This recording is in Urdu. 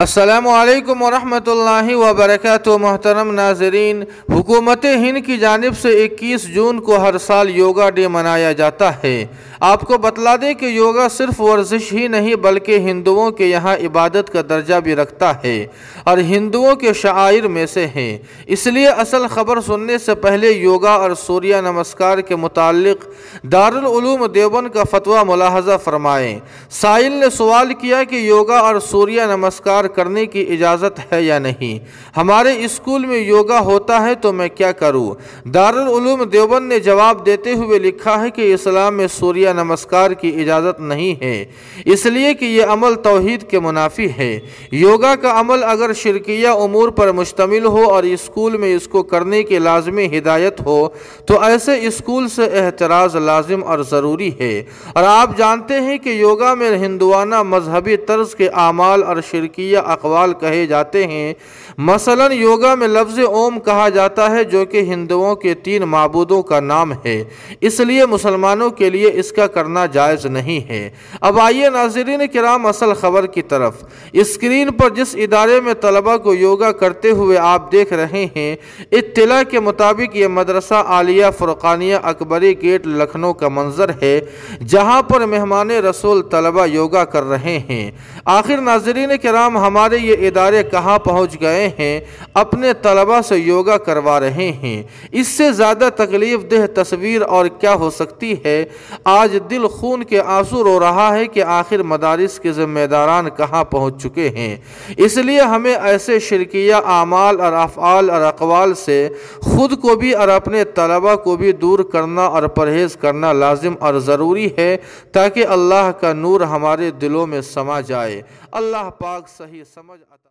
السلام علیکم ورحمۃ اللہ وبرکاتہ۔ محترم ناظرین، حکومت ہند کی جانب سے 21 جون کو ہر سال یوگا ڈے منایا جاتا ہے۔ آپ کو بتلا دیں کہ یوگا صرف ورزش ہی نہیں بلکہ ہندوؤں کے یہاں عبادت کا درجہ بھی رکھتا ہے اور ہندوؤں کے شعائر میں سے ہے۔ اس لیے اصل خبر سننے سے پہلے یوگا اور سوریہ نمسکار کے متعلق دارالعلوم دیوبند کا فتویٰ ملاحظہ فرمائیں۔ سائل نے سوال کیا کہ یوگا اور سوریہ نمسکار کرنے کی اجازت ہے یا نہیں؟ ہمارے اسکول میں یوگا ہوتا ہے تو میں کیا کروں؟ دارالعلوم دیوبند نے جواب دیتے ہوئے لکھا ہے کہ اسلام میں سوریہ نمسکار کی اجازت نہیں ہے، اس لیے کہ یہ عمل توحید کے منافی ہے۔ یوگا کا عمل اگر شرکیہ امور پر مشتمل ہو اور اسکول میں اس کو کرنے کی لازمی ہدایت ہو تو ایسے اسکول سے احتراز لازم اور ضروری ہے۔ اور آپ جانتے ہیں کہ یوگا میں ہندوانہ مذہبی طرز کے اعمال اور شرکیہ اقوال کہے جاتے ہیں۔ مثلا یوگا میں لفظ اوم کہا جاتا ہے جو کہ ہندوؤں کے 3 معبودوں کا نام ہے، اس لیے مسلمانوں کے لیے اس کا کرنا جائز نہیں ہے۔ اب آئیے ناظرین کرام اصل خبر کی طرف۔ اسکرین پر جس ادارے میں طلبہ کو یوگا کرتے ہوئے آپ دیکھ رہے ہیں، اطلاع کے مطابق یہ مدرسہ عالیہ فرقانیہ اکبری گیٹ لکھنؤ کا منظر ہے، جہاں پر مہمان رسول طلبہ یوگا کر رہے ہیں۔ آخر ناظرین کرام ہمارے یہ ادارے کہاں پہنچ گئے ہیں؟ اپنے طلبہ سے یوگا کروا رہے ہیں۔ اس سے زیادہ تکلیف دہ تصویر اور کیا ہو سکتی ہے؟ آج دل خون کے آنسو رو رہا ہے کہ آخر مدارس کے ذمہ داران کہاں پہنچ چکے ہیں۔ اس لیے ہمیں ایسے شرکیہ اعمال اور افعال اور اقوال سے خود کو بھی اور اپنے طلبہ کو بھی دور کرنا اور پرہیز کرنا لازم اور ضروری ہے تاکہ اللہ کا نور ہمارے دلوں میں سما جائے۔ اللہ پاک صحیح سمجھ عطا